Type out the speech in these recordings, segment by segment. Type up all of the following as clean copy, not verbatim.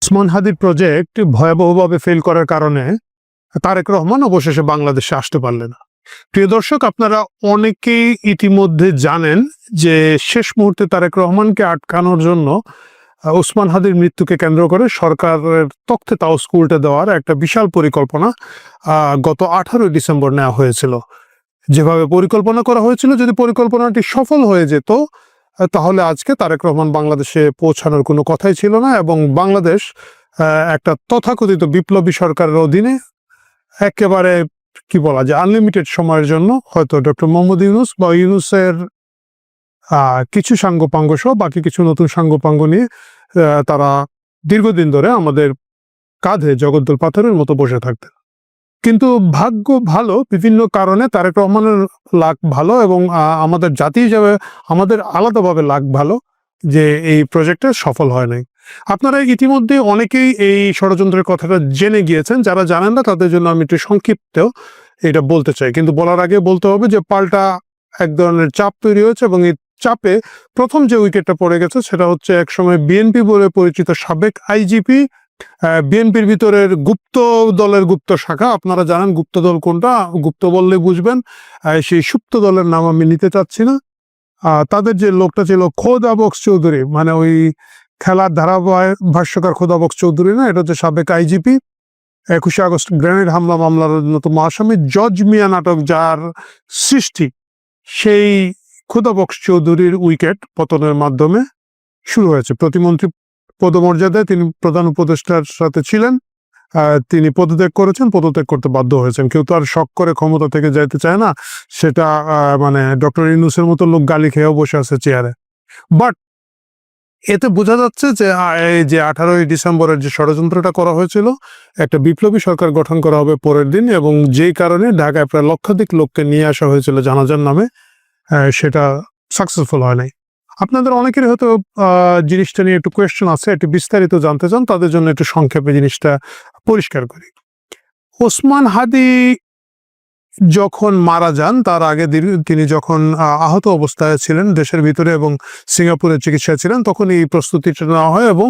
ওসমান হাদির project ভয়াবহভাবে fail করার কারণে তারেক রহমান অবশেষে বাংলাদেশে আসতে পারলেন না। প্রিয় দর্শক, আপনারা অনেকেই ইতিমধ্যে জানেন যে শেষ মুহূর্তে তারেক রহমানকে আটকানোর জন্য ওসমান হাদির মৃত্যুকে কেন্দ্র করে সরকারের তখ্তে তাওস উল্টে দেওয়ার একটা বিশাল পরিকল্পনা গত 18 ডিসেম্বর নেওয়া হয়েছিল। যেভাবে পরিকল্পনা করা হয়েছিল, যদি পরিকল্পনাটি সফল হয়ে যেত তাহলে আজকে তারেক রহমান বাংলাদেশে পৌঁছানোর কোনো কথাই ছিল না এবং বাংলাদেশ একটা তথাকথিত বিপ্লবী সরকারের অধীনে একেবারে কি বলা যায় আনলিমিটেড সময়ের জন্য হয়তো ডক্টর মোহাম্মদ ইউনূস বা ইউনূসের কিছু সাঙ্গপাঙ্গ সহ বাকি কিছু নতুন সাঙ্গপাঙ্গ নিয়ে তারা দীর্ঘদিন ধরে আমাদের কাঁধে জগদ্দল পাথরের মতো বসে থাকতেন। কিন্তু ভাগ্য ভালো, বিভিন্ন কারণে তারেক রহমানের লাক ভালো এবং আমাদের জাতি হিসাবে আমাদের আলাদাভাবে লাক ভালো যে এই প্রজেক্টটা সফল হয় নাই। আপনারা ইতিমধ্যে অনেকেই এই ষড়যন্ত্রের কথাটা জেনে গিয়েছেন, যারা জানেন না তাদের জন্য আমি একটু সংক্ষিপ্ত এটা বলতে চাই। কিন্তু বলার আগে বলতে হবে যে পাল্টা এক ধরনের চাপ তৈরি হয়েছে এবং এই চাপে প্রথম যে উইকেটটা পড়ে গেছে সেটা হচ্ছে একসময় বিএনপি বলে পরিচিত সাবেক আইজিপি, বিএনপির ভিতরের গুপ্ত দলের গুপ্ত শাখা। আপনারা জানেন গুপ্ত দল কোনটা, গুপ্ত বললে বুঝবেন, সেই সুপ্ত দলের নাম আমি নিতে চাচ্ছি না। তাদের যে লোকটা ছিল খোদা বক্স চৌধুরী, মানে ওই খেলার ধারাবাহিক ভাষ্যকার খোদা বক্স চৌধুরী না, এটা হচ্ছে সাবেক আইজিপি, 21শে আগস্ট গ্রেনেড হামলা মামলার অন্যতম আসামি, জজ মিয়া নাটক যার সৃষ্টি, সেই খোদা বক্স চৌধুরীর উইকেট পতনের মাধ্যমে শুরু হয়েছে। প্রতিমন্ত্রী পদমর্যাদায় তিনি প্রধান উপদেষ্টার সাথে ছিলেন, তিনি পদত্যাগ করেছেন, পদত্যাগ করতে বাধ্য হয়েছেন। কেউ তো আর শখ করে ক্ষমতা থেকে যাইতে চায় না, সেটা মানে ডক্টর ইউনূসের মতো লোক গালি খেয়েও বসে আছে চেয়ারে। বাট এতে বোঝা যাচ্ছে যে এই যে 18ই ডিসেম্বরের যে ষড়যন্ত্রটা করা হয়েছিল, একটা বিপ্লবী সরকার গঠন করা হবে পরের দিন, এবং যেই কারণে ঢাকায় প্রায় লক্ষাধিক লোককে নিয়ে আসা হয়েছিল জানাজার নামে, সেটা সাকসেসফুল হয় নাই। আপনাদের অনেকেরই হয়তো জিনিসটা নিয়ে একটু কোয়েশ্চেন আছে, একটু বিস্তারিত জানতে চান, তাদের জন্য একটু সংক্ষেপে জিনিসটা পরিষ্কার করি। ওসমান হাদি যখন মারা যান তার আগে তিনি যখন আহত অবস্থায় ছিলেন দেশের ভিতরে এবং সিঙ্গাপুরে চিকিৎসায় ছিলেন, তখন এই প্রস্তুতিটা নেওয়া হয় এবং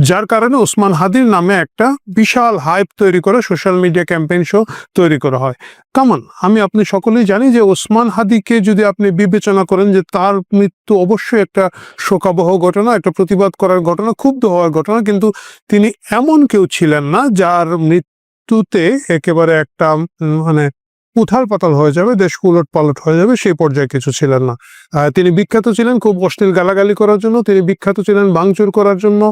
যার কারণে ওসমান হাদির নামে একটা বিশাল হাইপ তৈরি করে সোশ্যাল মিডিয়া ক্যাম্পেইন শো তৈরি করা হয়। কেমন আমি আপনি সকলেই জানি যে ওসমান হাদিকে যদি আপনি বিবেচনা করেন যে তার মৃত্যু অবশ্যই একটা শোকাবহ ঘটনা, একটা প্রতিবাদ করার ঘটনা, ক্ষুব্ধ হওয়ার ঘটনা, কিন্তু তিনি এমন কেউ ছিলেন না যার মৃত্যুতে একেবারে একটা মানে উথাল পাতাল হয়ে যাবে, দেশ উলট পালট হয়ে যাবে, সেই পর্যায়ে কিছু ছিলেন না। তিনি বিখ্যাত ছিলেন খুব অশ্লীল গালাগালি করার জন্য, তিনি বিখ্যাত ছিলেন ভাঙচুর করার জন্য,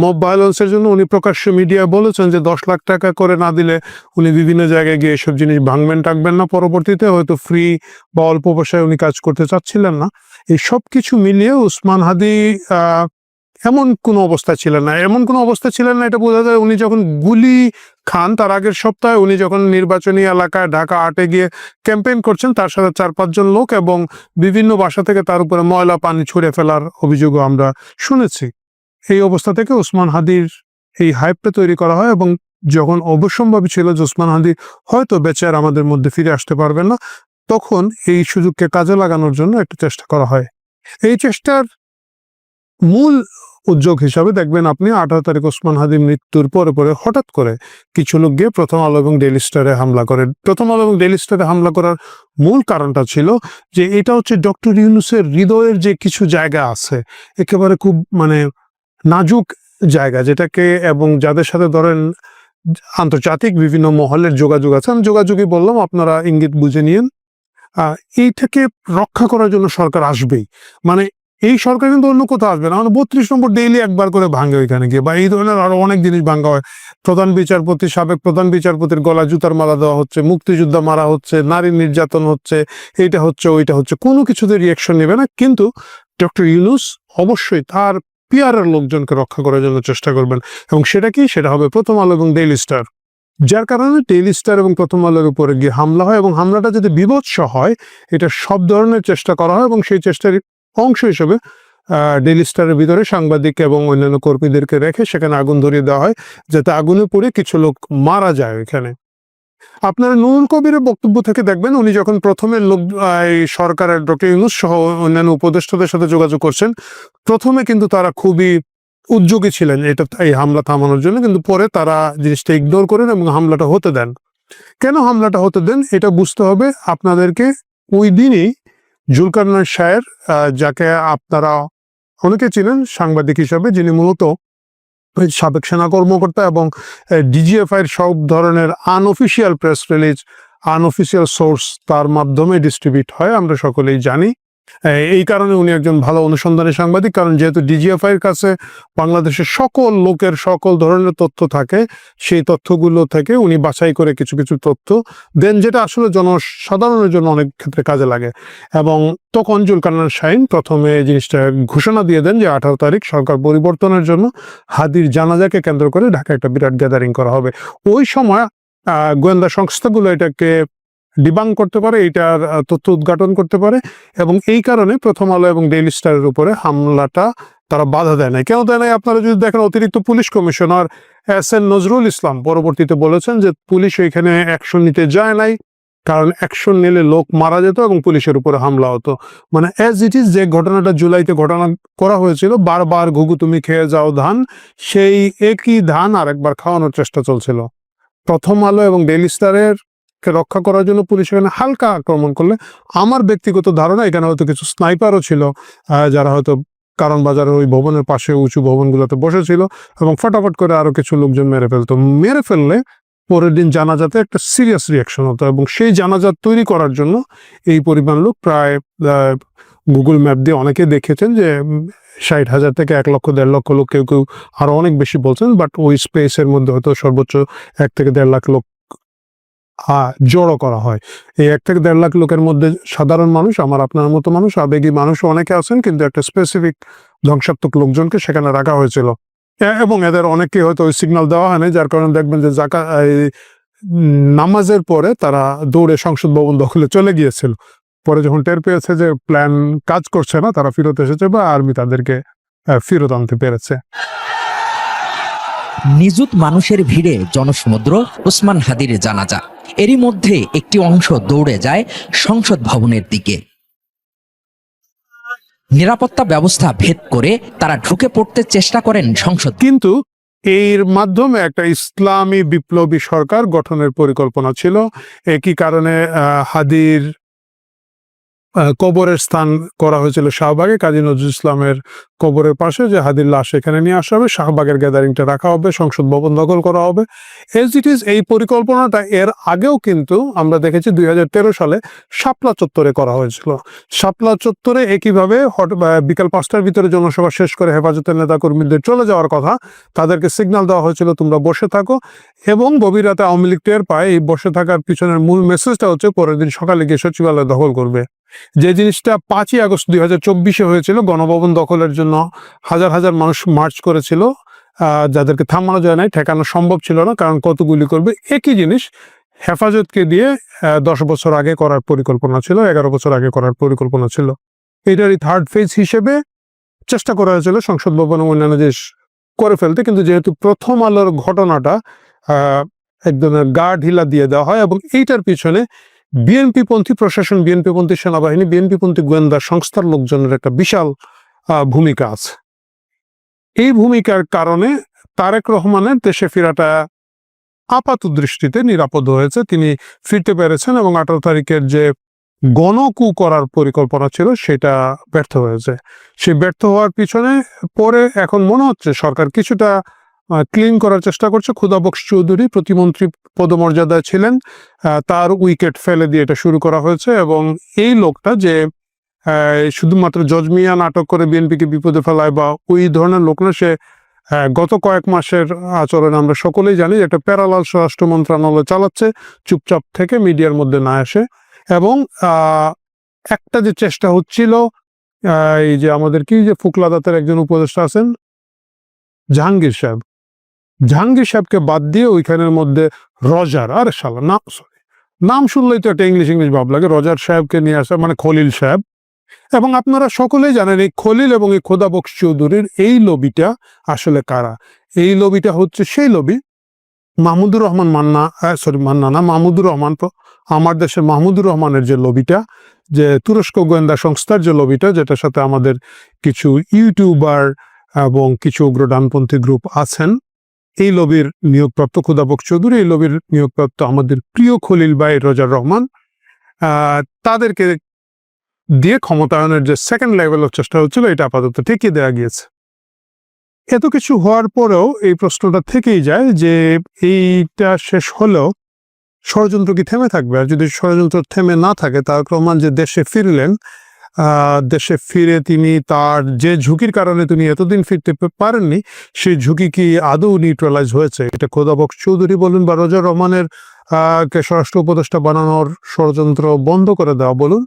মব ভায়োলেন্সের জন্য। উনি প্রকাশ্য মিডিয়া বলেছেন যে 10 লাখ টাকা করে না দিলে উনি বিভিন্ন জায়গায় গিয়ে এসব জিনিস ভাঙবেন টাকবেন না, পরবর্তীতে হয়তো ফ্রি বা অল্প পয়সায় উনি কাজ করতে চাচ্ছিলেন না। এই সব কিছু মিলিয়ে ওসমান হাদি এমন কোনো অবস্থা ছিলেন না, এটা বোঝা যায় উনি যখন গুলি খান তার আগের সপ্তাহে, উনি যখন নির্বাচনী এলাকায় ঢাকা 8-এ গিয়ে ক্যাম্পেইন করছেন, তার সাথে 4-5 জন লোক এবং বিভিন্ন বাসা থেকে তার উপরে ময়লা পানি ছুঁড়ে ফেলার অভিযোগও আমরা শুনেছি। এই অবস্থা থেকে ওসমান হাদির এই হাইপটা তৈরি করা হয় এবং যখন অবশ্যম্ভাবী ছিল যে ওসমান হাদি হয়তো বেঁচে আর আমাদের মধ্যে ফিরে আসতে পারবেন না, তখন এই সুযোগকে কাজে লাগানোর জন্য একটা চেষ্টা করা হয়। এই চেষ্টার মূল উদ্যোগ হিসাবে দেখবেন আপনি 18 তারিখ ওসমান হাদির মৃত্যুর পরে পরে হঠাৎ করে কিছু লোক গিয়ে প্রথম আলো এবং ডেইলি স্টারে হামলা করে। প্রথম আলো এবং ডেইলি স্টারে হামলা করার মূল কারণটা ছিল যে এটা হচ্ছে ডক্টর ইউনূসের হৃদয়ের যে কিছু জায়গা আছে, একেবারে খুব মানে নাজুক জায়গা, যেটাকে এবং যাদের সাথে ধরেন আন্তর্জাতিক বিভিন্ন মহলের যোগাযোগ আছে, আমি যোগাযোগই বললাম, আপনারা ইঙ্গিত বুঝে নিয়েন। এইটাকে রক্ষা করার জন্য সরকার আসবেই, মানে এই সরকার কিন্তু অন্য কোথাও আসবে না, মানে 32 নম্বর ডেইলি একবার করে ভাঙে ওইখানে গিয়ে, বা এই ধরনের আরো অনেক জিনিস ভাঙা হয়। সাবেক প্রধান বিচারপতির গলা জুতার মালা দেওয়া হচ্ছে, মুক্তিযোদ্ধা মারা হচ্ছে, নারী নির্যাতন হচ্ছে, এইটা হচ্ছে ওইটা হচ্ছে, কোনো কিছুতে রিয়াকশন নেবে না। কিন্তু ডক্টর ইউনূস অবশ্যই তার পিআরের লোকজনকে রক্ষা করার জন্য চেষ্টা করবেন, এবং সেটা হবে প্রথম আলো এবং ডেইলি স্টার। যার কারণে ডেইলি স্টার এবং প্রথম আলোর উপরে গিয়ে হামলা হয়, এবং হামলাটা যদি বিভৎস হয় এটা সব ধরনের চেষ্টা করা হয়, এবং সেই চেষ্টার অংশ হিসেবে ডেইলি স্টারের ভিতরে সাংবাদিক এবং অন্যান্য কর্মীদেরকে রেখে সেখানে আগুন ধরিয়ে দেওয়া হয়, যাতে আগুনে পড়ে কিছু লোক মারা যায় এখানে। আপনারা নুরুল কবিরের বক্তব্য থেকে দেখবেন উনি যখন প্রথমে সরকারের ডক্টর ইউনূস সহ অন্যান্য উপদেষ্টাদের সাথে যোগাযোগ করছেন, প্রথমে কিন্তু তারা খুবই উদ্যোগী ছিলেন এটা এই হামলা থামানোর জন্য, কিন্তু পরে তারা জিনিসটা ইগনোর করেন এবং হামলাটা হতে দেন। কেন হামলাটা হতে দেন এটা বুঝতে হবে আপনাদেরকে। ওই দিনই জুলকারনাইন শাহের, যাকে আপনারা অনেকে চিনেন সাংবাদিক হিসাবে, যিনি মূলত সাবেক সেনা কর্মকর্তা এবং ডিজিএফআই এর সব ধরনের unofficial press release, unofficial source তার মাধ্যমে ডিস্ট্রিবিউট হয়, আমরা সকলেই জানি। এই কারণে উনি একজন ভালো অনুসন্ধানী সাংবাদিক, কারণ যেহেতু ডিজিএফআই এর কাছে বাংলাদেশের সকল লোকের সকল ধরনের তথ্য থাকে, সেই তথ্যগুলো থেকে উনি বাছাই করে কিছু কিছু তথ্য দেন, যেটা আসলে জনসাধারণের জন্য অনেক ক্ষেত্রে কাজে লাগে। এবং তখন জুলকারনাইন শাহীন প্রথমে জিনিসটা ঘোষণা দিয়ে দেন যে 18 তারিখ সরকার পরিবর্তনের জন্য হাদির জানাজাকে কেন্দ্র করে ঢাকায় একটা বিরাট গ্যাদারিং করা হবে। ওই সময় গোয়েন্দা সংস্থাগুলো এটাকে ডিবাং করতে পারে, এটার তথ্য উদ্ঘাটন করতে পারে, এবং এই কারণে প্রথম আলো এবং ডেইলি স্টারের উপরে হামলাটা তারা বাধা দেয় নাই। কেন দেয় নাই? আপনারা যদি দেখেন, অতিরিক্ত police commissioner S N. Nazrul Islam পরবর্তীতে বলেছেন যে পুলিশ এখানে অ্যাকশন নিতে যায় নাই, কারণ অ্যাকশন নিলে লোক মারা যেত এবং পুলিশের উপরে হামলা হতো। মানে অ্যাজ ইট ইজ, যে ঘটনাটা জুলাইতে ঘটনা করা হয়েছিল, বারবার ঘুঘু তুমি খেয়ে যাও ধান, সেই একই ধান আরেকবার খাওয়ানোর চেষ্টা চলছিল। প্রথম আলো এবং ডেইলি স্টারের কে রক্ষা করার জন্য পুলিশ এখানে হালকা আক্রমণ করলে, আমার ব্যক্তিগত ধারণা এখানে হয়তো কিছু স্নাইপারও ছিল, যারা হয়তো কারণ বাজারের ওই ভবনের পাশে উঁচু ভবনগুলোতে বসেছিল এবং ফটাফট করে আরো কিছু লোকজন মেরে ফেলতো। মেরে ফেললে পরের দিন জানাজাতে একটা সিরিয়াস রিয়াকশন হতো, এবং সেই জানাজা তৈরি করার জন্য এই পরিমাণ লোক, প্রায় গুগল ম্যাপ দিয়ে অনেকে দেখেছেন যে 60,000 থেকে 1 লক্ষ 1.5 লক্ষ লোক, কেউ কেউ আরো অনেক বেশি বলছেন, বাট ওই স্পেসের মধ্যে হয়তো সর্বোচ্চ 1 থেকে 1.5 লাখ লোক জড়ো করা হয়। এই 1 থেকে 1.5 লাখ লোকের মধ্যে সাধারণ মানুষ, আমার আপনার মতো মানুষ, আবেগী মানুষও অনেকে আছেন, কিন্তু একটা স্পেসিফিক ধ্বংসাত্মক লোকজনকে সেখানে রাখা হয়েছিল। এবং এদের অনেককে হয়তো ওই সিগন্যাল দেওয়া হয়নি, যার কারণে দেখবেন যে নামাজের পরে তারা দৌড়ে সংসদ ভবন দখলে চলে গিয়েছিল। পরে যখন টের পেয়েছে যে প্ল্যান কাজ করছে না, তারা ফেরত এসেছে বা আর্মি তাদেরকে ফেরত আনতে পেরেছে। নিযুত মানুষের ভিড়ে জনসমুদ্র ওসমান হাদির জানাজা। এরই মধ্যে একটি অংশ দৌড়ে যায় সংসদ ভবনের দিকে। নিরাপত্তা ব্যবস্থা ভেদ করে তারা ঢুকে পড়তে চেষ্টা করেন সংসদ, কিন্তু এর মাধ্যমে একটা ইসলামী বিপ্লবী সরকার গঠনের পরিকল্পনা ছিল। একই কারণে হাদির কবরের স্থান করা হয়েছিল শাহবাগে, কাজী নজরুল ইসলামের কবরের পাশে, যে হাদির লাশ এখানে নিয়ে আসা হবে, শাহবাগের গ্যাদারিংটা রাখা হবে, সংসদ ভবন দখল করা হবে। এজ ইট ইজ, এই পরিকল্পনাটা এর আগেও কিন্তু আমরা দেখেছি 2013 সালে শাপলা চত্বরে করা হয়েছিল। শাপলা চত্বরে একইভাবে বিকাল 5টার ভিতরে জনসভা শেষ করে হেফাজতের নেতাকর্মীদের চলে যাওয়ার কথা, তাদেরকে সিগন্যাল দেওয়া হয়েছিল তোমরা বসে থাকো, এবং গভীর রাতে আওয়ামী লীগ টের পায় এই বসে থাকার পিছনের মূল মেসেজটা হচ্ছে পরের দিন সকালে গিয়ে সচিবালয় দখল করবে। যে জিনিসটা 5ই আগস্ট 2024 হয়েছিল, গণভবন দখলের জন্য হাজার হাজার মানুষ মার্চ করেছিল, যাদেরকে থামানো যায় নাই, ঠেকানো সম্ভব ছিল না, কারণ কত গুলি করবে। একই জিনিস হেফাজতকে দিয়ে 10 বছর আগে করার পরিকল্পনা ছিল, 11 বছর আগে করার পরিকল্পনা ছিল। এটারই থার্ড ফেজ হিসেবে চেষ্টা করা হয়েছিল সংসদ ভবন এবং অন্যান্য জিনিস করে ফেলতে, কিন্তু যেহেতু প্রথম আলোর ঘটনাটা এক ধরনের গা ঢিলা দিয়ে দেওয়া হয়, এবং এইটার পিছনে বিএনপি পন্থী প্রশাসন, বিএনপি পন্থী সেনাবাহিনী, বিএনপি পন্থী গোয়েন্দা সংস্থার লোকজনের একটা বিশাল ভূমিকা আছে। এই ভূমিকার কারণে তারেক রহমানের দেশে ফেরাটা আপাত দৃষ্টিতে নিরাপদ হয়েছে, তিনি ফিরতে পেরেছেন, এবং 18 তারিখের যে গণকু করার পরিকল্পনা ছিল সেটা ব্যর্থ হয়েছে। সেই ব্যর্থ হওয়ার পিছনে পরে এখন মনে হচ্ছে সরকার কিছুটা ক্লিন করার চেষ্টা করছে। খুদাবক্স চৌধুরী প্রতিমন্ত্রী পদমর্যাদায় ছিলেন, তার উইকেট ফেলে দিয়ে এটা শুরু করা হয়েছে, এবং এই লোকটা যে শুধুমাত্র জজ মিয়া নাটক করে বিএনপিকে বিপদে ফেলায় বা ওই ধরনের লোক না, সে গত কয়েক মাসের আচরণ আমরা সকলেই জানি, একটা প্যারালাল স্বরাষ্ট্র মন্ত্রণালয় চালাচ্ছে, চুপচাপ থেকে মিডিয়ার মধ্যে না আসে। এবং একটা যে চেষ্টা হচ্ছিল, এই যে আমাদের কি যে ফুকলাদাতের একজন উপদেষ্টা আছেন জাহাঙ্গীর সাহেবকে বাদ দিয়ে ওইখানের মধ্যে রজার, আরে শালা নাম শুনলেই তো একটা ইংলিশ ভাব লাগে, রজার সাহেবকে নিয়ে আসা, মানে খলিল সাহেব। এবং আপনারা সকলেই জানেন এই খলিল এবং এই খোদাবক্স চৌধুরীর এই লবিটা আসলে কারা। এই লবিটা হচ্ছে সেই লবি মাহমুদুর রহমান মাহমুদুর রহমান, আমার দেশের মাহমুদুর রহমানের যে লবিটা, যে তুরস্ক গোয়েন্দা সংস্থার যে লবিটা, যেটার সাথে আমাদের কিছু ইউটিউবার এবং কিছু উগ্র ডানপন্থী গ্রুপ আছেন। এই লবির নিয়োগপ্রাপ্ত খুদাবক চৌধুরী, এই লবির নিয়োগপ্রাপ্ত আমাদের প্রিয় খলিল ভাই রোজার রহমান, তাদেরকে দিয়ে ক্ষমতায়নের যে সেকেন্ড লেভেলের চেষ্টা হচ্ছিল এটা আপাতত ঠেকিয়ে দেওয়া গিয়েছে। এত কিছু হওয়ার পরেও এই প্রশ্নটা থেকেই যায় যে এইটা শেষ হলেও ষড়যন্ত্র কি থেমে থাকবে? আর যদি ষড়যন্ত্র থেমে না থাকে, তারেক রহমান যে দেশে ফিরলেন, দেশে ফিরে তিনি তার যে ঝুঁকির কারণে তিনি এতদিন ফিরতে পারেননি, সেই ঝুঁকি কি আদৌ নিউট্রালাইজ হয়েছে? এটা খোদাবক চৌধুরী বলুন বা রোজার রহমানের কে স্বরাষ্ট্র উপদেষ্টা বানানোর ষড়যন্ত্র বন্ধ করে দেওয়া বলুন,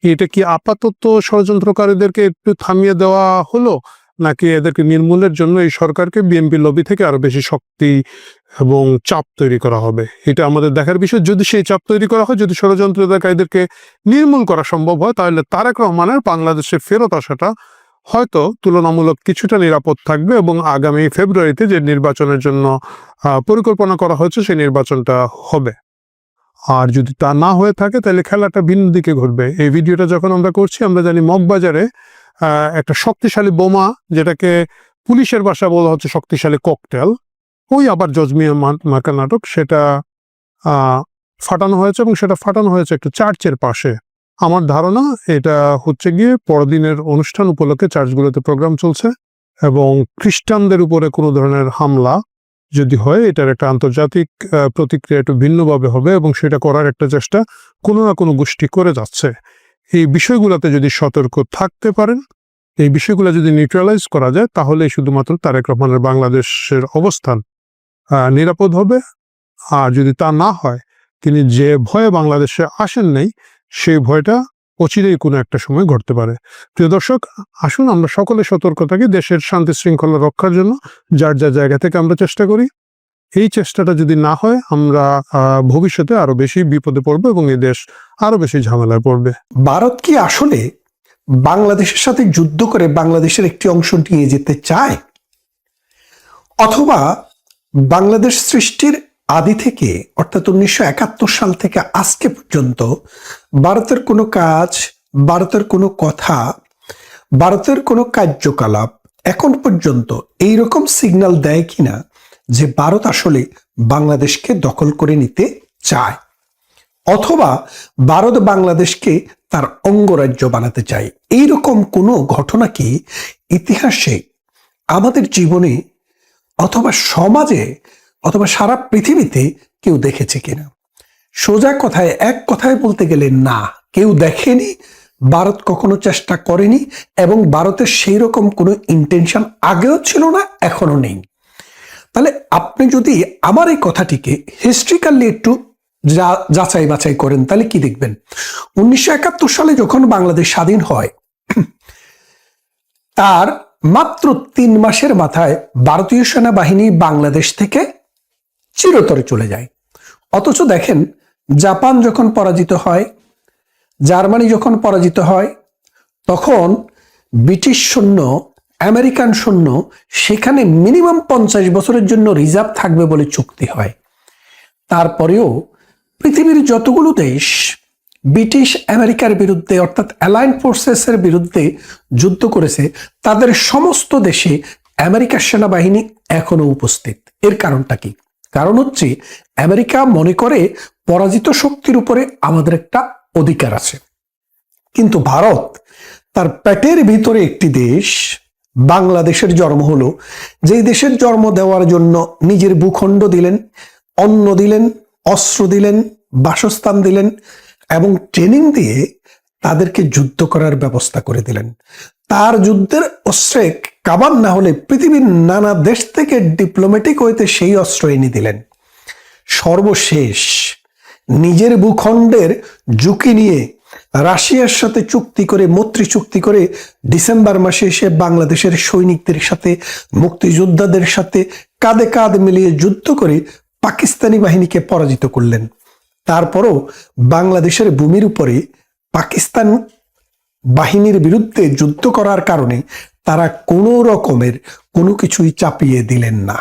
এটা কি আপাতত ষড়যন্ত্রকারীদেরকে একটু থামিয়ে দেওয়া হলো, নাকি এদেরকে নির্মূলের জন্য এই সরকারকে বিএনপি লবি থেকে আরো বেশি শক্তি এবং চাপ তৈরি করা হবে? এটা আমাদের দেখার বিষয়। যদি সেই চাপ তৈরি করা হয়, যদি ষড়যন্ত্রকারীদেরকে নির্মূল করা সম্ভব হয়, তাহলে তারেক রহমানের বাংলাদেশে ফেরত আসাটা হয়তো তুলনামূলক কিছুটা নিরাপদ থাকবে এবং আগামী ফেব্রুয়ারিতে যে নির্বাচনের জন্য পরিকল্পনা করা হয়েছে সেই নির্বাচনটা হবে। আর যদি তা না হয়ে থাকে, তাহলে খেলাটা ভিন্ন দিকে ঘুরবে। এই ভিডিওটা যখন আমরা করছি, আমরা জানি মগবাজারে একটা শক্তিশালী বোমা, যেটাকে পুলিশের ভাষা বলা হচ্ছে শক্তিশালী ককটেল, ওই আবার জজমিয়া মার্কা নাটক, সেটা ফাটানো হয়েছে এবং সেটা ফাটানো হয়েছে একটা চার্চের পাশে। আমার ধারণা এটা হচ্ছে গিয়ে পরদিনের অনুষ্ঠান উপলক্ষে চার্চগুলোতে প্রোগ্রাম চলছে এবং খ্রিস্টানদের উপরে কোনো ধরনের হামলা যদি হয়, এটার একটা আন্তর্জাতিক প্রতিক্রিয়া একটু ভিন্নভাবে হবে এবং সেটা করার একটা চেষ্টা কোনো না কোনো গোষ্ঠী করে যাচ্ছে। এই বিষয়গুলোতে যদি সতর্ক থাকতে পারেন, এই বিষয়গুলো যদি নিউট্রালাইজ করা যায়, তাহলে শুধুমাত্র তারেক রহমানের বাংলাদেশের অবস্থান নিরাপদ হবে। আর যদি তা না হয়, তিনি যে ভয়ে বাংলাদেশে আসেন নাই, সেই ভয়টা অচিরেই কোনো একটা সময় ঘটতে পারে। প্রিয় দর্শক, আসুন আমরা সকলে সতর্ক থাকি, দেশের শান্তি শৃঙ্খলা রক্ষার জন্য যার যার জায়গা থেকে আমরা চেষ্টা করি। এই চেষ্টাটা যদি না হয়, আমরা ভবিষ্যতে আরো বেশি বিপদে পড়বো এবং এই দেশ আরো বেশি ঝামেলায় পড়বে। ভারত কি আসলে বাংলাদেশের সাথে যুদ্ধ করে বাংলাদেশের একটি অংশ নিয়ে যেতে চায়, অথবা বাংলাদেশ সৃষ্টির আদি থেকে অর্থাৎ 1971 সাল থেকে আজকে পর্যন্ত ভারতের কোনো কাজ, ভারতের কোনো কথা, ভারতের কোনো কার্যকলাপ এখন পর্যন্ত এইরকম সিগন্যাল দেয় কিনা যে ভারত আসলে বাংলাদেশকে দখল করে নিতে চায়, অথবা ভারত বাংলাদেশকে তার অঙ্গরাজ্য বানাতে চায়? এইরকম কোনো ঘটনা কি ইতিহাসে, আমাদের জীবনে, অথবা সমাজে, অথবা সারা পৃথিবীতে কেউ দেখেছে কিনা? সোজা কথায়, এক কথায় বলতে গেলে না, কেউ দেখেনি, ভারত কখনো চেষ্টা করেনি এবং ভারতের সেই রকম কোনো ইন্টেনশন আগেও ছিল না, এখনো নেই। তাহলে আপনি যদি আমার এই কথাটিকে হিস্ট্রিক্যালি একটু যাচাই বাছাই করেন, তাহলে কি দেখবেন? 1971 সালে যখন বাংলাদেশ স্বাধীন হয়, তার মাত্র 3 মাসের মাথায় ভারতীয় সেনাবাহিনী বাংলাদেশ থেকে চিরতরে চলে যায়। অথচ দেখেন, জাপান যখন পরাজিত হয়, জার্মানি যখন পরাজিত হয়, তখন ব্রিটিশ সৈন্য, আমেরিকান সৈন্য সেখানে মিনিমাম 50 বছরের জন্য রিজার্ভ থাকবে বলে চুক্তি হয়। তারপরেও পৃথিবীর যতগুলো দেশ ব্রিটিশ আমেরিকার বিরুদ্ধে অর্থাৎ অ্যালায়েন্ড ফোর্সেসের বিরুদ্ধে যুদ্ধ করেছে, তাদের সমস্ত দেশে আমেরিকার সেনাবাহিনী এখনো উপস্থিত। এর কারণটা কি? কারণ হচ্ছে আমেরিকা মনে করে পরাজিত শক্তির উপরে আমাদের একটা অধিকার আছে। কিন্তু ভারত তার পেটের ভিতরে একটি দেশ, বাংলাদেশের জন্ম হলো, যেই দেশের জন্ম দেওয়ার জন্য নিজের ভূখণ্ড দিলেন, অন্ন দিলেন, অস্ত্র দিলেন, বাসস্থান দিলেন এবং ট্রেনিং দিয়ে তাদেরকে যুদ্ধ করার ব্যবস্থা করে দিলেন। তার যুদ্ধের অস্ত্রে কামান না হলে পৃথিবীর নানা দেশ থেকে ডিপ্লোম্যাটিক হইতে সেই অস্ত্র এনে দিলেন। সর্বশেষ নিজের ভূখণ্ডের ঝুঁকি নিয়ে রাশিয়ার সাথে চুক্তি করে, মৈত্রী চুক্তি করে ডিসেম্বর মাসে এসে বাংলাদেশের সৈনিকদের সাথে, মুক্তিযোদ্ধাদের সাথে কাঁধে কাঁধ মিলিয়ে যুদ্ধ করে পাকিস্তানি বাহিনীকে পরাজিত করলেন। তারপরও বাংলাদেশের ভূমির উপরে পাকিস্তান বাহিনীর বিরুদ্ধে যুদ্ধ করার কারণে তারা কোনো রকমের কোনো কিছুই চাপিয়ে দিলেন না।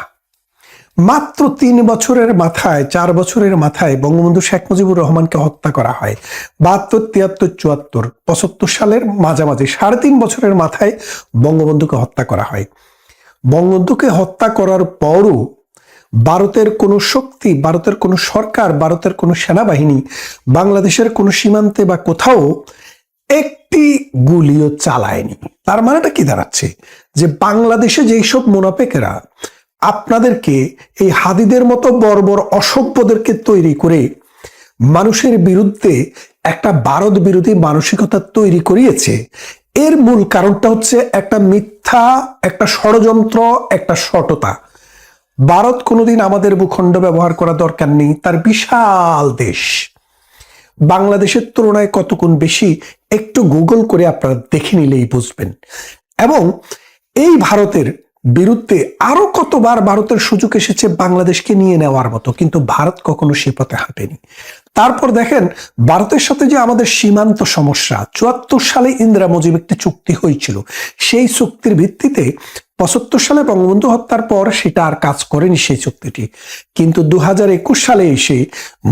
মাত্র 3 বছরের মাথায়, 4 বছরের মাথায় বঙ্গবন্ধু শেখ মুজিবুর রহমানকে হত্যা করা হয়। 72, 73, 74, 75 সালের মাঝামাঝি 3.5 বছরের মাথায় বঙ্গবন্ধুকে হত্যা করা হয়। বঙ্গবন্ধুকে হত্যা করার পরও ভারতের কোনো শক্তি, ভারতের কোনো সরকার, ভারতের কোনো সেনাবাহিনী বাংলাদেশের কোনো সীমান্তে বা কোথাও একটি গুলিও চালায়নি। তার মানেটা কি দাঁড়াচ্ছে? যে বাংলাদেশে যেই সব মুনাফেকেরা আপনাদেরকে, এই হাদিদের মতো বর্বর অসভ্যদেরকে তৈরি করে মানুষের বিরুদ্ধে একটা ভারত বিরোধী মানসিকতা তৈরি করিয়েছে, এর মূল কারণটা হচ্ছে একটা মিথ্যা, একটা ষড়যন্ত্র, একটা সটতা। ভারত কোনোদিন আমাদের ভূখণ্ড ব্যবহার করা দরকার নেই, তার বিশাল দেশ। বাংলাদেশের তুলনায় কত গুণ বেশি একটু গুগল করে আপনারা দেখে নিলেই বুঝবেন। এবং এই ভারতের বিরুদ্ধে আরো কতবার ভারতের সুযোগ এসেছে বাংলাদেশকে নিয়ে নেওয়ার মতো, কিন্তু ভারত কখনো সে পথে হাঁটেনি। তারপর দেখেন ভারতের সাথে যে আমাদের সীমান্ত সমস্যা, ৭৪ সালে ইন্দিরা মুজিব একটি চুক্তি হয়েছিল, সেই চুক্তির ভিত্তিতে ৭৫ সালে বঙ্গবন্ধু হত্যার পর সেটা আর কাজ করেনি সেই চুক্তিটি। কিন্তু ২০২১ সালে এসে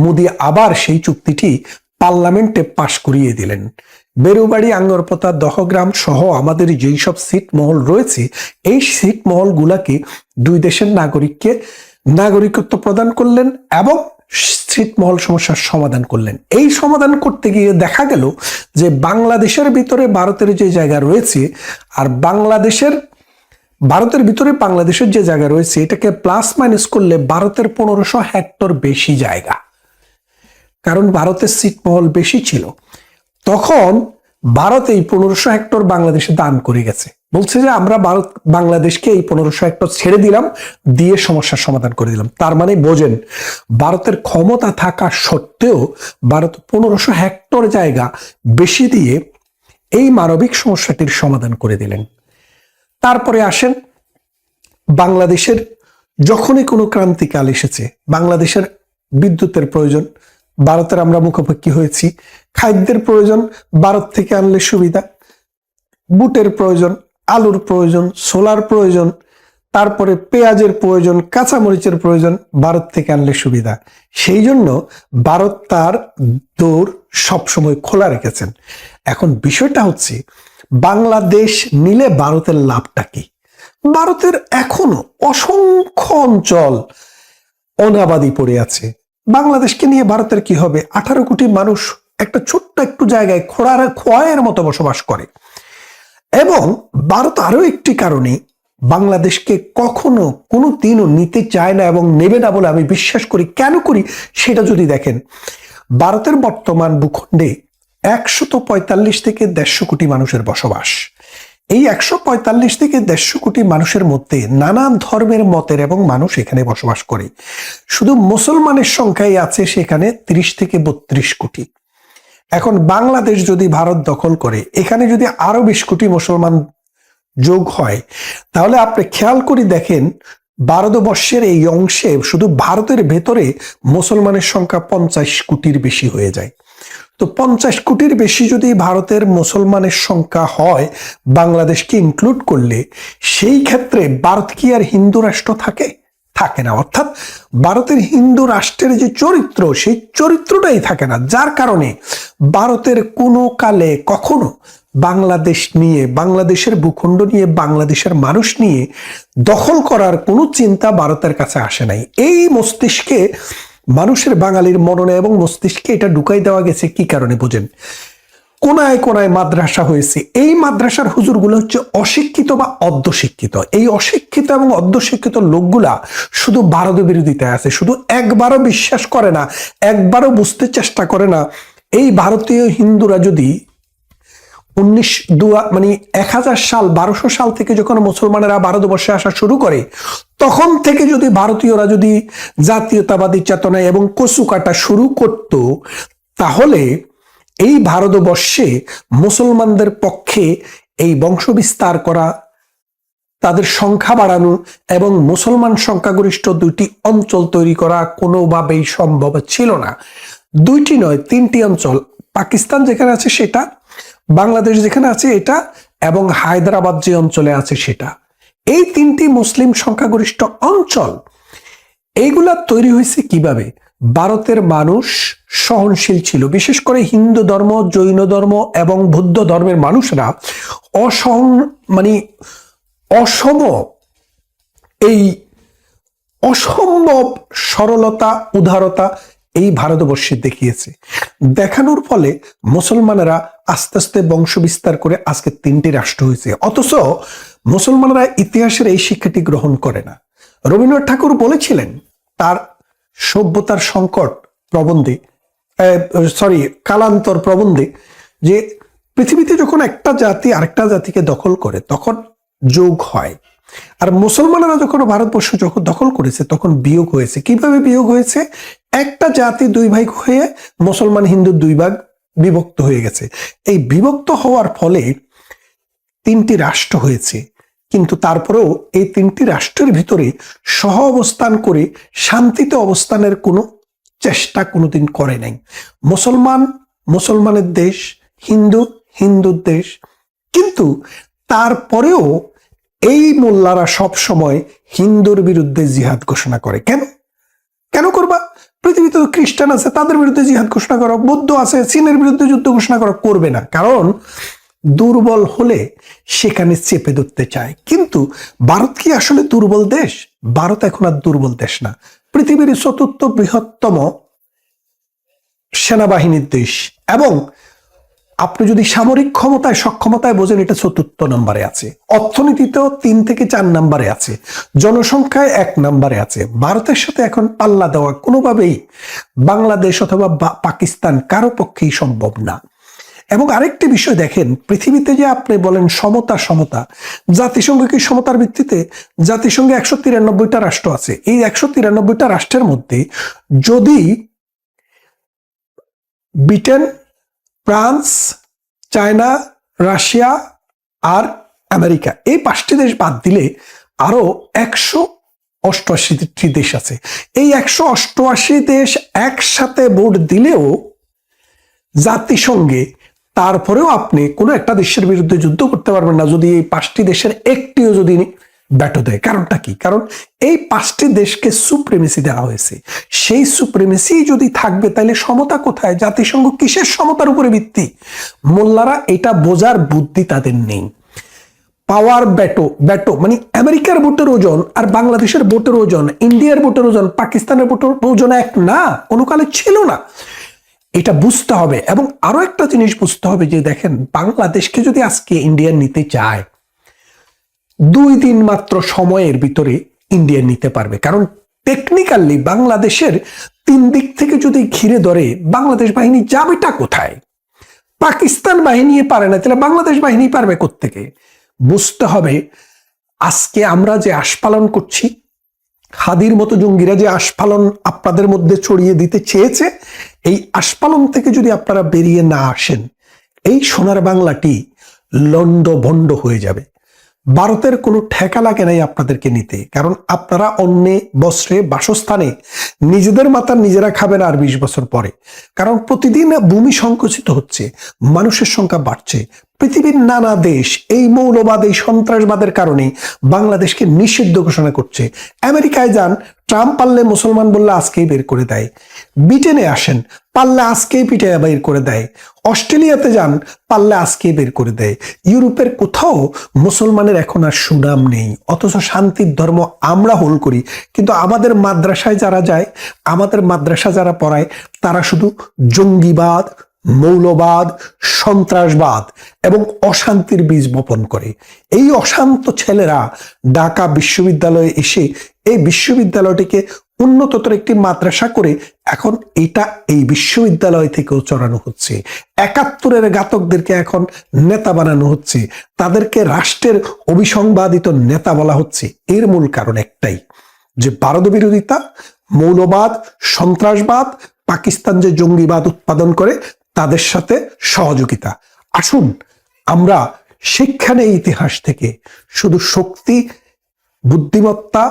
মোদি আবার সেই চুক্তিটি পার্লামেন্টে পাশ করিয়ে দিলেন। বেরুবাড়ি, আঙ্গরপোতা, দহগ্রাম সহ আমাদের যেই সব ছিটমহল রয়েছে, এই ছিটমহল গুলাকে দুই দেশের নাগরিককে নাগরিকত্ব প্রদান করলেন এবং ছিটমহল সমস্যার সমাধান করলেন। এই সমাধান করতে গিয়ে দেখা গেল যে বাংলাদেশের ভিতরে ভারতের যে জায়গা রয়েছে আর ভারতের ভিতরে বাংলাদেশের যে জায়গা রয়েছে, এটাকে প্লাস মাইনাস করলে ভারতের ১৫০০ হেক্টর বেশি জায়গা, কারণ ভারতের ছিটমহল বেশি ছিল। তখন ভারত এই ১৫০০ হেক্টর বাংলাদেশে দান করে গেছে, বলছে যে আমরা বাংলাদেশকে এই ১৫০০ হেক্টর ছেড়ে দিলাম, দিয়ে সমস্যার সমাধান করে দিলাম। তার মানে বোঝেন, ভারতের ক্ষমতা থাকা সত্ত্বেও ভারত ১৫০০ হেক্টর জায়গা বেশি দিয়ে এই মানবিক সমস্যাটির সমাধান করে দিলেন। তারপরে আসেন বাংলাদেশের যখনই কোনো ক্রান্তিকাল এসেছে, বাংলাদেশের বিদ্যুতের প্রয়োজন, ভারতের আমরা মুখোমুখি হয়েছি। খাদ্যের প্রয়োজন, ভারত থেকে আনলে সুবিধা। বুটের প্রয়োজন, আলুর প্রয়োজন, সোলার প্রয়োজন, তারপরে পেঁয়াজের প্রয়োজন, কাঁচামরিচের প্রয়োজন, ভারত থেকে আনলে সুবিধা। সেই জন্য ভারত তার দৌড় সবসময় খোলা রেখেছেন। এখন বিষয়টা হচ্ছে, বাংলাদেশ নিলে ভারতের লাভটা কি? ভারতের এখনো অসংখ্য অঞ্চল অনাবাদি পড়ে আছে। বাংলাদেশকে নিয়ে ভারতের কি হবে? 18 কোটি মানুষ একটা ছোট্ট একটু জায়গায় খোয়াইয়ের মতো বসবাস করে। এবং ভারত আরো একটি কারণে বাংলাদেশকে কখনো কোনো দিনও নিতে চায় না এবং নেবে না বলে আমি বিশ্বাস করি। কেন করি সেটা যদি দেখেন, ভারতের বর্তমান ভূখণ্ডে ১৪৫ থেকে ১৫০ কোটি মানুষের বসবাস। এই ১৪৫ থেকে ১৫০ কোটি মানুষের মধ্যে নানান ধর্মের মতের এবং মানুষ এখানে বসবাস করে। শুধু মুসলমানের সংখ্যাই আছে সেখানে ৩০ থেকে ৩২ কোটি। এখন বাংলাদেশ যদি ভারত দখল করে, এখানে যদি আরো ২০ কোটি মুসলমান যোগ হয়, তাহলে আপনি খেয়াল করে দেখেন ভারতবর্ষের এই অংশে শুধু ভারতের ভেতরে মুসলমানের সংখ্যা ৫০ কোটির বেশি হয়ে যায়। তো ৫০ কোটির বেশি যদি ভারতের মুসলমানের সংখ্যা হয় বাংলাদেশকে ইনক্লুড করলে, সেই ক্ষেত্রে ভারত কি আর হিন্দু রাষ্ট্র থাকে না। অর্থাৎ ভারতের হিন্দু রাষ্ট্রের যে চরিত্র, সেই চরিত্রটাই থাকে না। যার কারণে ভারতের কোনো কালে কখনো বাংলাদেশ নিয়ে, বাংলাদেশের ভূখণ্ড নিয়ে, বাংলাদেশের মানুষ নিয়ে দখল করার কোনো চিন্তা ভারতের কাছে আসে নাই। এই মস্তিষ্কে মানুষের, বাঙালির মননে এবং মস্তিষ্কে এটা ঢুকাই দেওয়া গেছে কি কারণে বোঝেন? কোনায় কোনায় মাদ্রাসা হয়েছে। এই মাদ্রাসার হুজুরগুলো হচ্ছে অশিক্ষিত বা অর্ধশিক্ষিত। এই অশিক্ষিত এবং অর্ধশিক্ষিত লোকগুলা শুধু ভারত বিরোধিতায় আছে, শুধু একবারও বিশ্বাস করে না, একবারও বুঝতে চেষ্টা করে না এই ভারতীয় হিন্দুরা যদি ১০০০ সাল ১২০০ সাল থেকে যখন মুসলমানেরা ভারতবর্ষে আসা শুরু করে, তখন থেকে যদি ভারতীয়রা যদি জাতীয়তাবাদী চেতনা এবং কচু কাটা শুরু করত, তাহলে এই ভারতবর্ষে মুসলমানদের পক্ষে এই বংশ বিস্তার করা, তাদের সংখ্যা বাড়ানো এবং মুসলমান সংখ্যাগরিষ্ঠ দুইটি অঞ্চল তৈরি করা কোনোভাবেই সম্ভব ছিল না। দুইটি নয়, ৩টি অঞ্চল, পাকিস্তান যেখানে আছে সেটা, বাংলাদেশ যেখানে আছে এটা, এবং হায়দ্রাবাদ যে অঞ্চলে আছে সেটা। এই ৩টি মুসলিম সংখ্যাগরিষ্ঠ অঞ্চল, এইগুলা তৈরি হয়েছে কিভাবে? ভারতের মানুষ সহনশীল ছিল, বিশেষ করে হিন্দু ধর্ম, জৈন ধর্ম এবং বৌদ্ধ ধর্মের মানুষরা অসম এই অসম্ভব সরলতা উদারতা এই ভারতবর্ষে দেখিয়েছে। দেখানোর ফলে মুসলমানেরা আস্তে আস্তে বংশ বিস্তার করে আজকে 3টি রাষ্ট্র হয়েছে। অথচ মুসলমানরা ইতিহাসের এই শিক্ষাটি গ্রহণ করে না। রবীন্দ্রনাথ ঠাকুর বলেছিলেন তার সভ্যতার সংকট প্রবন্ধে, কালান্তর প্রবন্ধে, যে পৃথিবীতে যখন একটা জাতি আরেকটা জাতিকে দখল করে তখন যোগ হয়, আর মুসলমানেরা যখন ভারতবর্ষ যখন দখল করেছে তখন বিয়োগ হয়েছে। কিভাবে বিয়োগ হয়েছে? একটা জাতি 2 ভাগ হয়ে মুসলমান হিন্দু 2 ভাগ বিভক্ত হয়ে গেছে। এই বিভক্ত হওয়ার ফলে 3টি রাষ্ট্র হয়েছে, কিন্তু তারপরেও এই 3টি রাষ্ট্রের ভিতরে সহ অবস্থান করে শান্তিতে অবস্থানের কোনো চেষ্টা কোনোদিন করে নাই। মুসলমান মুসলমানের দেশ, হিন্দু হিন্দুর দেশ, কিন্তু তারপরেও এই মোল্লারা সব সময় হিন্দুর বিরুদ্ধে জিহাদ ঘোষণা করে। কেন কেন করবা? পৃথিবীতে তো খ্রিস্টান আছে, তাদের বিরুদ্ধে জিহাদ ঘোষণা করো, বৌদ্ধ আছে, চীনের বিরুদ্ধে যুদ্ধ ঘোষণা করো, করবে না। কারণ দুর্বল হলে সেখানে চেপে ধরতে চায়। কিন্তু ভারত কি আসলে দুর্বল দেশ? ভারত এখন আর দুর্বল দেশ না, পৃথিবীর 4র্থ বৃহত্তম সেনাবাহিনীর দেশ, এবং আপনি যদি সামরিক ক্ষমতায় সক্ষমতায় বোঝেন এটা 4র্থ নম্বরে আছে, অর্থনীতিতেও 3 থেকে 4 নম্বরে আছে, জনসংখ্যায় 1 নম্বরে আছে। ভারতের সাথে এখন পাল্লা দেওয়া কোনোভাবেই বাংলাদেশ অথবা পাকিস্তান কারো পক্ষেই সম্ভব না। এবং আরেকটি বিষয় দেখেন, পৃথিবীতে যে আপনি বলেন সমতা সমতা, জাতিসংঘ কি সমতার ভিত্তিতে? জাতিসংঘে 193টা রাষ্ট্র আছে। এই 193টা রাষ্ট্রের মধ্যে যদি ব্রিটেন, ফ্রান্স, চায়না, রাশিয়া আর আমেরিকা, এই 5টি দেশ বাদ দিলে আরো 188টি দেশ আছে। এই 188 দেশ একসাথে ভোট দিলেও জাতিসংঘে তারপরেও আপনি কোনো একটা দেশের বিরুদ্ধে যুদ্ধ করতে পারবেন না যদি এই 5টি দেশের একটিও যদি ব্যাটো দেয়। কারণটা কি? কারণ এই 5টি দেশকে সুপ্রিমেসি দেওয়া হয়েছে। সেই সুপ্রিমেসি যদি থাকবে তাহলে সমতা কোথায়? জাতিসংঘ কিসের সমতার উপরে ভিত্তি? মোল্লারা এটা বোঝার বুদ্ধি তাদের নেই। পাওয়ার ব্যাটো মানে আমেরিকার ভোটের ওজন আর বাংলাদেশের ভোটের ওজন, ইন্ডিয়ার ভোটের ওজন, পাকিস্তানের ভোটের ওজন এক না, কোনো কালে ছিল না। এটা বুঝতে হবে। এবং আরো একটা জিনিস বুঝতে হবে যে দেখেন, বাংলাদেশকে যদি আজকে ইন্ডিয়া নিতে চায় 2 দিন মাত্র সময়ের ভিতরে ইন্ডিয়া নিতে পারবে। কারণ টেকনিক্যালি বাংলাদেশের 3 দিক থেকে যদি ঘিরে ধরে, বাংলাদেশ বাহিনী যাবেটা কোথায়? পাকিস্তান বাহিনী পারে না, তাহলে বাংলাদেশ বাহিনী পারবে কোত্থেকে? বুঝতে হবে আজকে আমরা যে আস্ফালন করছি, হাদির মতো জঙ্গিরা যে আস্ফালন আপনাদের মধ্যে ছড়িয়ে দিতে চেয়েছে, এই আস্ফালন থেকে যদি আপনারা বেরিয়ে না আসেন, এই সোনার বাংলাটি লন্ডভন্ড হয়ে যাবে। ভারতের কোনো ঠেকা লাগে নাই আপনাদেরকে নিতে, কারণ আপনারা অন্যে বস্ত্রে বাসস্থানে নিজেদের মাথা নিজেরা খাবেন আর 20 বছর পরে। কারণ প্রতিদিন ভূমি সংকুচিত হচ্ছে, মানুষের সংখ্যা বাড়ছে। পৃথিবীর নানা দেশ এই মৌলবাদ, এই সন্ত্রাসবাদের কারণে বাংলাদেশকে নিষিদ্ধ ঘোষণা করছে। আমেরিকায় যান, ট্রাম্প পারলে মুসলমান বললে আজকেই বের করে দেয়। ব্রিটেনে আসেন, পারলে আজকেই পিঠে বের করে দেয়। অস্ট্রেলিয়াতে যান, পারলে আজকেই বের করে দেয়। ইউরোপের কোথাও মুসলমানের এখন আর সুনাম নেই, অথচ শান্তির ধর্ম আমরা হোল করি। কিন্তু আমাদের মাদ্রাসায় যারা যায়, আমাদের মাদ্রাসা যারা পড়ায়, তারা শুধু জঙ্গিবাদ, মৌলবাদ, সন্ত্রাসবাদ এবং অশান্তির বীজ বপন করে। এই অশান্ত ছেলেরা ঢাকা বিশ্ববিদ্যালয়ে এসে এই বিশ্ববিদ্যালয়টিকে উন্নততর একটি মাদ্রাসা করে এখন এটা এই বিশ্ববিদ্যালয় থেকেও চড়ানো হচ্ছে। 71-এর ঘাতকদেরকে এখন নেতা বানানো হচ্ছে, তাদেরকে রাষ্ট্রের অবিসংবাদিত নেতা বলা হচ্ছে। এর মূল কারণ একটাই, যে ভারত বিরোধিতা, মৌলবাদ, সন্ত্রাসবাদ, পাকিস্তান যে জঙ্গিবাদ উৎপাদন করে তাদের সাথে সহযোগিতা। আসুন আমরা শিক্ষা নেই ইতিহাস থেকে। শুধু শক্তি বুদ্ধিমত্তা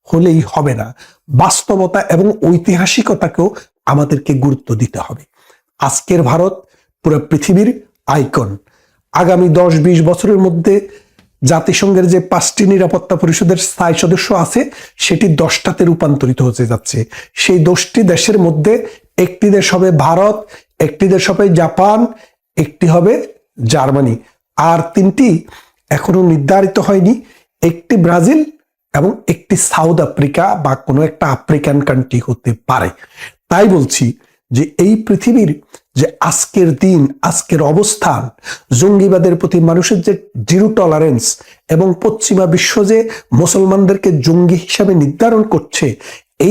হলেই হবে না, বাস্তবতা এবং ঐতিহাসিকতাকেও আমাদেরকে গুরুত্ব দিতে হবে। আজকের ভারত পুরো পৃথিবীর আইকন। আগামী 10-20 বছরের মধ্যে জাতিসংঘের যে 5টি নিরাপত্তা পরিষদের স্থায়ী সদস্য আছে, সেটি 10টাতে রূপান্তরিত হতে যাচ্ছে। সেই 10টি দেশের মধ্যে একটি দেশ হবে ভারত, একটি দেশ হবে জাপান, একটি হবে জার্মানি, আর 3টি এখনো নির্ধারিত হয়নি। একটি ব্রাজিল এবং একটি সাউথ আফ্রিকা বা কোনো একটা আফ্রিকান কান্ট্রি হতে পারে। তাই বলছি যে এই পৃথিবীর যে আজকের দিন, আজকের অবস্থান, জঙ্গিবাদের প্রতি মানুষের যে জিরো টলারেন্স এবং পশ্চিমা বিশ্ব যে মুসলমানদেরকে জঙ্গি হিসাবে নির্ধারণ করছে,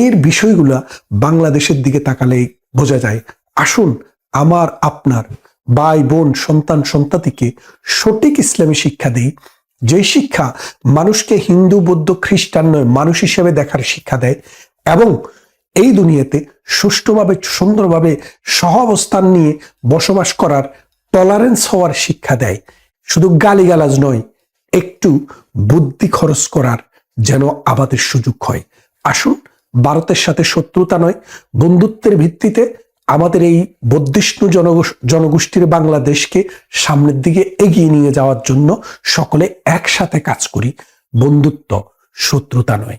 এর বিষয়গুলা বাংলাদেশের দিকে তাকালেই বোঝা যায়। আসুন আমার আপনার ভাই বোন সন্তান সন্ততিকে সঠিক ইসলামী শিক্ষা দেই, যে শিক্ষা মানুষকে হিন্দু বৌদ্ধ খ্রিস্টান নয় মানুষ হিসেবে দেখার শিক্ষা দেয় এবং এই দুনিয়াতে সুষ্ঠুভাবে সুন্দরভাবে সহাবস্থান নিয়ে বসবাস করার টলারেন্স হওয়ার শিক্ষা দেয়। শুধু গালিগালাজ নয়, একটু বুদ্ধি খরচ করার যেন আমাদের সুযোগ হয়। আসুন ভারতের সাথে শত্রুতা নয়, বন্ধুত্বের ভিত্তিতে আমাদের এই বর্ধিষ্ণু জনগোষ্ঠীর বাংলাদেশকে সামনের দিকে এগিয়ে নিয়ে যাওয়ার জন্য সকলে একসাথে কাজ করি। বন্ধুত্ব, শত্রুতা নয়।